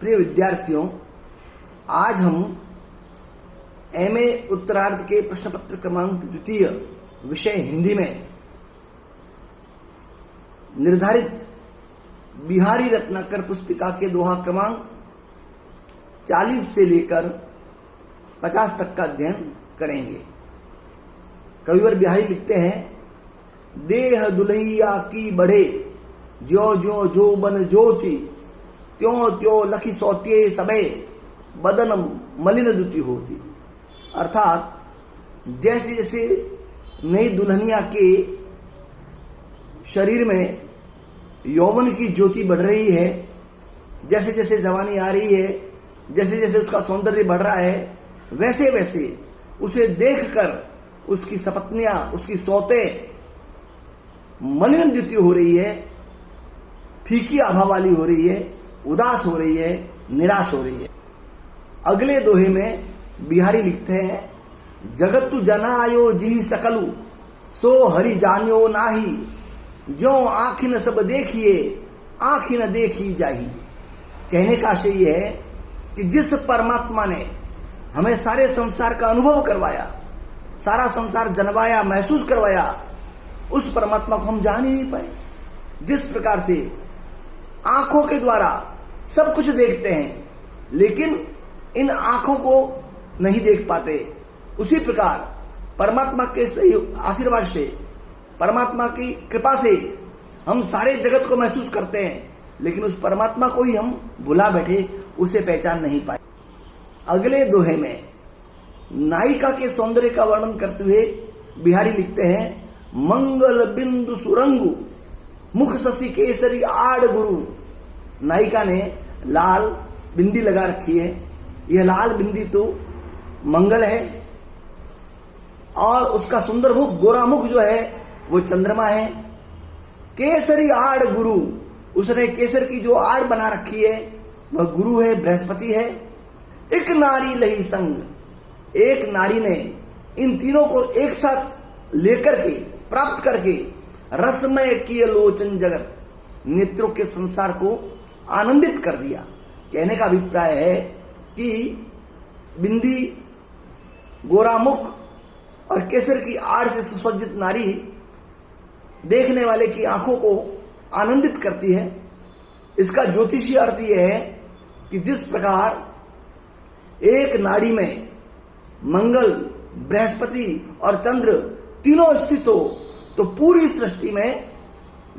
प्रिय विद्यार्थियों, आज हम एमए उत्तरार्ध के प्रश्न पत्र क्रमांक 2 विषय हिंदी में निर्धारित बिहारी रत्नाकर पुस्तिका के दोहा क्रमांक 40 से लेकर 50 तक का अध्ययन करेंगे। कविवर बिहारी लिखते हैं, देह दुल्हैया की बढ़े, ज्यो ज्यो जो बन ज्योति, त्यों त्यों लखी सौत्ये सबे, बदन मलिन दुति होती। अर्थात जैसे जैसे नई दुल्हनिया के शरीर में यौवन की ज्योति बढ़ रही है, जैसे जैसे जवानी आ रही है, जैसे जैसे उसका सौंदर्य बढ़ रहा है, वैसे वैसे उसे देखकर उसकी सपत्नियां, उसकी सौते मलिन द्युति हो रही है, फीकी आभा वाली हो रही है, उदास हो रही है, निराश हो रही है। अगले दोहे में बिहारी लिखते हैं, जगतु जनायो जिहि सकलु, सो हरि जान्यो नाही, जो आँखिन सब देखिए, आँखिन देखी जाही। कहने का आशय यह है कि जिस परमात्मा ने हमें सारे संसार का अनुभव करवाया, सारा संसार जनवाया, महसूस करवाया, उस परमात्मा को हम जान ही नहीं पाए। जिस प्रकार से आंखों के द्वारा सब कुछ देखते हैं लेकिन इन आंखों को नहीं देख पाते, उसी प्रकार परमात्मा के सही आशीर्वाद से, परमात्मा की कृपा से हम सारे जगत को महसूस करते हैं, लेकिन उस परमात्मा को ही हम भुला बैठे, उसे पहचान नहीं पाए। अगले दोहे में नायिका के सौंदर्य का वर्णन करते हुए बिहारी लिखते हैं, मंगल बिंदु सुरंगु, मुख शशि केसरी आड़ गुरु। नायिका ने लाल बिंदी लगा रखी है, यह लाल बिंदी तो मंगल है, और उसका सुंदर मुख, गोरा मुख जो है वो चंद्रमा है। केसरी आड़ गुरु, उसने केसर की जो आड़ बना रखी है वह गुरु है, बृहस्पति है। एक नारी लही संग, एक नारी ने इन तीनों को एक साथ लेकर के, प्राप्त करके रसमय किए लोचन जगत, नेत्रों के संसार को आनंदित कर दिया। कहने का अभिप्राय है कि बिंदी, गोरा मुख और केसर की आड़ से सुसज्जित नारी देखने वाले की आंखों को आनंदित करती है। इसका ज्योतिषीय अर्थ यह है कि जिस प्रकार एक नाड़ी में मंगल, बृहस्पति और चंद्र तीनों स्थित हो तो पूरी सृष्टि में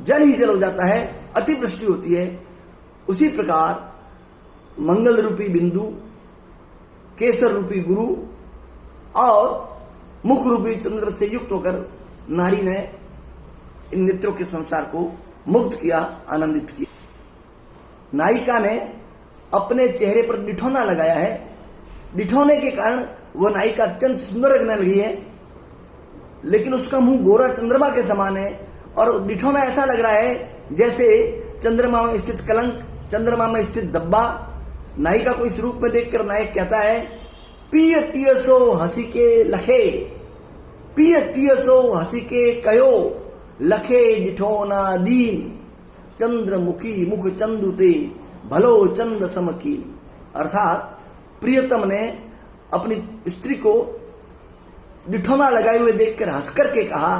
जल ही जल हो जाता है, अतिवृष्टि होती है। उसी प्रकार मंगल रूपी बिंदु, केसर रूपी गुरु और मुख रूपी चंद्र से युक्त होकर नारी ने इन नेत्रों के संसार को मुक्त किया, आनंदित किया। नायिका ने अपने चेहरे पर डिठौना लगाया है, डिठौने के कारण वह नायिका अत्यंत सुंदर लगने लगी है, लेकिन उसका मुंह गोरा चंद्रमा के समान है और डिठौना ऐसा लग रहा है जैसे चंद्रमा में स्थित कलंक, चंद्रमा में स्थित दब्बा। नायिका को इस रूप में देखकर नायक कहता है, पिय तियसो हंसी के लखे, पिय तियसो हंसी के कयो, लखे डिठौना दीन, चंद्रमुखी मुख चंदुते, भलो चंद समकीन। अर्थात प्रियतम ने अपनी स्त्री को डिठौना लगाए हुए देखकर हंस करके कहा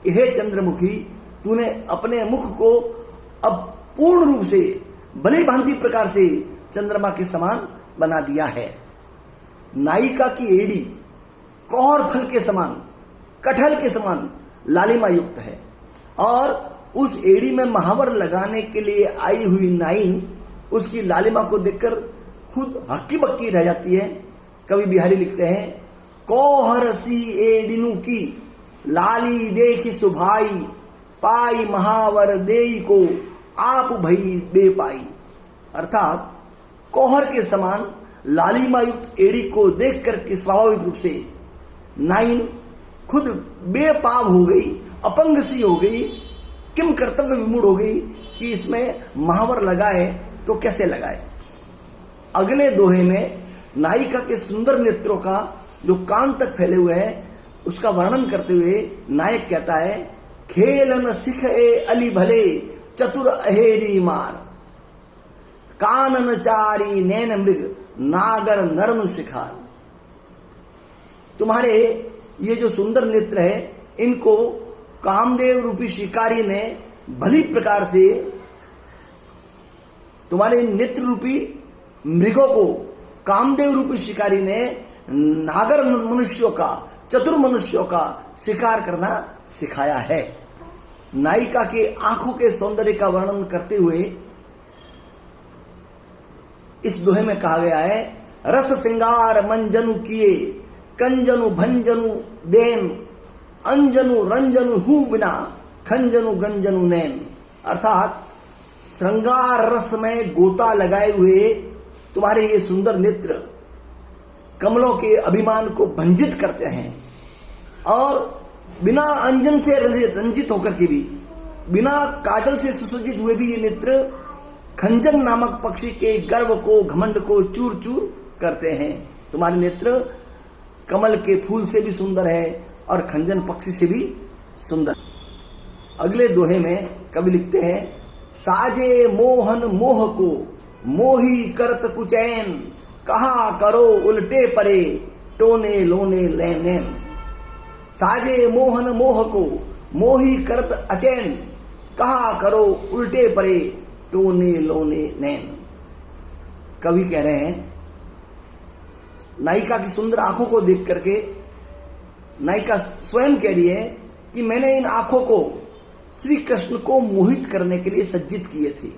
कि हे चंद्रमुखी, तूने अपने मुख को अब पूर्ण रूप से, भली भांति प्रकार से चंद्रमा के समान बना दिया है। नायिका की एड़ी कौहर फल के समान, कटहल के समान लालिमा युक्त है, और उस एड़ी में महावर लगाने के लिए आई हुई नाइन उसकी लालिमा को देखकर खुद हक्की बक्की रह जाती है। कवि बिहारी लिखते हैं, कौहर सी एडिनु की, लाली देखी सुभाई, पाई महावर देई को, आप भई बेपाई। अर्थात कौहर के समान लालिमा युक्त एड़ी को देख करके स्वाभाविक रूप से नाइन खुद बेपाव हो गई, अपंग सी हो गई, किम कर्तव्य विमूढ़ हो गई कि इसमें महावर लगाए तो कैसे लगाए। अगले दोहे में नायिका के सुंदर नेत्रों का जो कान तक फैले हुए हैं उसका वर्णन करते हुए नायक कहता है, खेलन सिख ए अली भले, चतुर अहेरी मार। कानन चारी नैन मृग नागर नरनु शिखार। तुम्हारे ये जो सुंदर नेत्र है, इनको कामदेव रूपी शिकारी ने भली प्रकार से, तुम्हारे नेत्र रूपी मृगों को कामदेव रूपी शिकारी ने नागर मनुष्यों का, चतुर मनुष्यों का शिकार करना सिखाया है। नायिका के आंखों के सौंदर्य का वर्णन करते हुए इस दोहे में कहा गया है, रस सिंगार मंजनु किए, कंजनु भंजनु देन, अंजनु रंजनु हु बिना, खंजनु गंजनु नैन। अर्थात श्रृंगार रस में गोता लगाए हुए तुम्हारे ये सुंदर नेत्र कमलों के अभिमान को भंजित करते हैं, और बिना अंजन से रंजित होकर के भी, बिना काजल से सुसज्जित हुए भी ये नेत्र खंजन नामक पक्षी के गर्व को, घमंड को चूर चूर करते हैं। तुम्हारे नेत्र कमल के फूल से भी सुंदर है और खंजन पक्षी से भी सुंदर। अगले दोहे में कवि लिखते हैं, साजे मोहन मोह को मोही करत कुचैन, कहा करो उल्टे परे टोने लोने लेन। साजे मोहन मोह को मोही करत अचैन, कहा करो उल्टे परे टोने लोने नैन। कवि कह रहे हैं, नायिका की सुंदर आंखों को देख करके नायिका स्वयं कह रही है कि मैंने इन आंखों को श्री कृष्ण को मोहित करने के लिए सज्जित किए थे,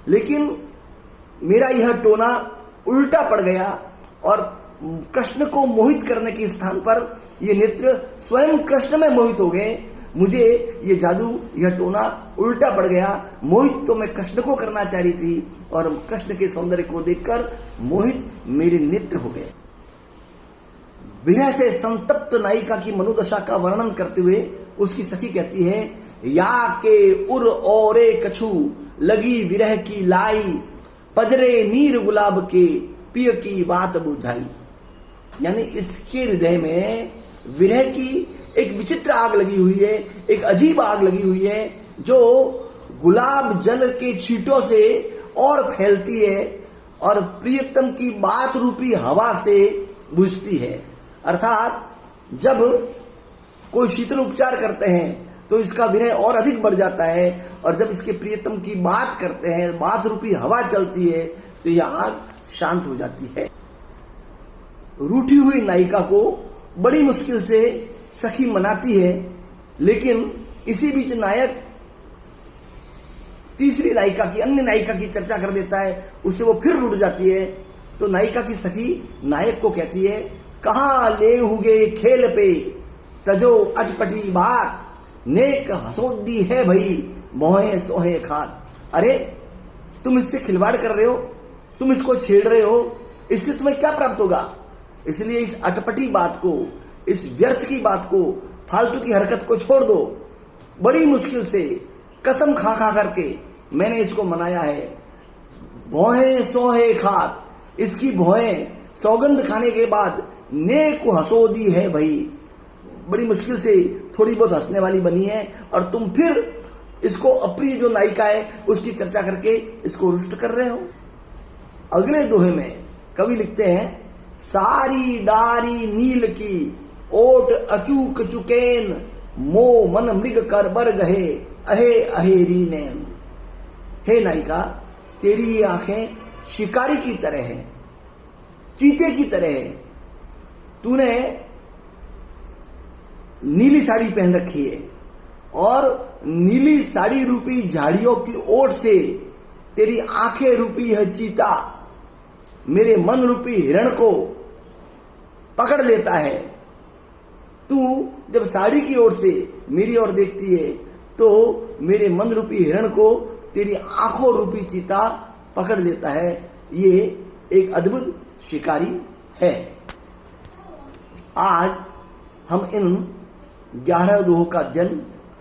लेकिन मेरा यह टोना उल्टा पड़ गया और कृष्ण को मोहित करने के स्थान पर ये नेत्र स्वयं कृष्ण में मोहित हो गए। मुझे ये जादू, यह टोना उल्टा पड़ गया। मोहित तो मैं कृष्ण को करना चाह रही थी और कृष्ण के सौंदर्य को देखकर मोहित मेरे नेत्र हो गए। विरह से संतप्त नायिका की मनोदशा का वर्णन करते हुए उसकी सखी कहती है, या के उर औरे कछु लगी विरह की लाई, पजरे नीर गुलाब के पिय की बात बुझाई। यानी इसके हृदय में विरह की एक विचित्र आग लगी हुई है, एक अजीब आग लगी हुई है, जो गुलाब जल के छींटों से और फैलती है और प्रियतम की बात रूपी हवा से बुझती है। अर्थात जब कोई शीतल उपचार करते हैं तो इसका विरह और अधिक बढ़ जाता है, और जब इसके प्रियतम की बात करते हैं, बात रूपी हवा चलती है, तो यह आग शांत हो जाती है। रूठी हुई नायिका को बड़ी मुश्किल से सखी मनाती है, लेकिन इसी बीच नायक तीसरी नायिका की, अन्य नायिका की चर्चा कर देता है, उससे वो फिर रुठ जाती है। तो नायिका की सखी नायक को कहती है, कहाँ ले हुगे खेल पे तजो अटपटी बात, नेक हसोदी है भई मोहे सोहे खात। अरे तुम इससे खिलवाड़ कर रहे हो, तुम इसको छेड़ रहे हो, इससे तुम्हें क्या प्राप्त होगा? इसलिए इस अटपटी बात को, इस व्यर्थ की बात को, फालतू की हरकत को छोड़ दो। बड़ी मुश्किल से कसम खा खा करके मैंने इसको मनाया है। भौहें सोहे खात, इसकी भौहें सौगंध खाने के बाद नेक हसोदी है भाई, बड़ी मुश्किल से थोड़ी बहुत हंसने वाली बनी है, और तुम फिर इसको अप्रिय जो नायिका है उसकी चर्चा करके इसको रुष्ट कर रहे हो। अगले दोहे में कवि लिखते हैं, सारी डारी नील की ओट अचूक चुकेन, मो मन मृग कर बर गहे अहे अहेरी नैन। हे नायिका, तेरी ये आंखें शिकारी की तरह है, चीते की तरह है। तूने नीली साड़ी पहन रखी है और नीली साड़ी रूपी झाड़ियों की ओट से तेरी आंखें रूपी यह चीता मेरे मन रूपी हिरण को पकड़ लेता है। तू जब साड़ी की ओर से मेरी ओर देखती है तो मेरे मन रूपी हिरण को तेरी आंखों रूपी चीता पकड़ लेता है। ये एक अद्भुत शिकारी है। आज हम इन 11 दोहों का अध्ययन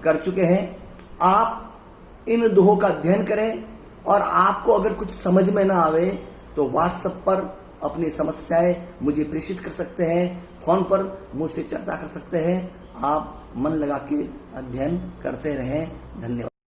कर चुके हैं। आप इन दोहों का अध्ययन करें, और आपको अगर कुछ समझ में ना आवे तो व्हाट्सएप पर अपनी समस्याएं मुझे प्रेषित कर सकते हैं, फोन पर मुझसे चर्चा कर सकते हैं। आप मन लगा के अध्ययन करते रहें। धन्यवाद।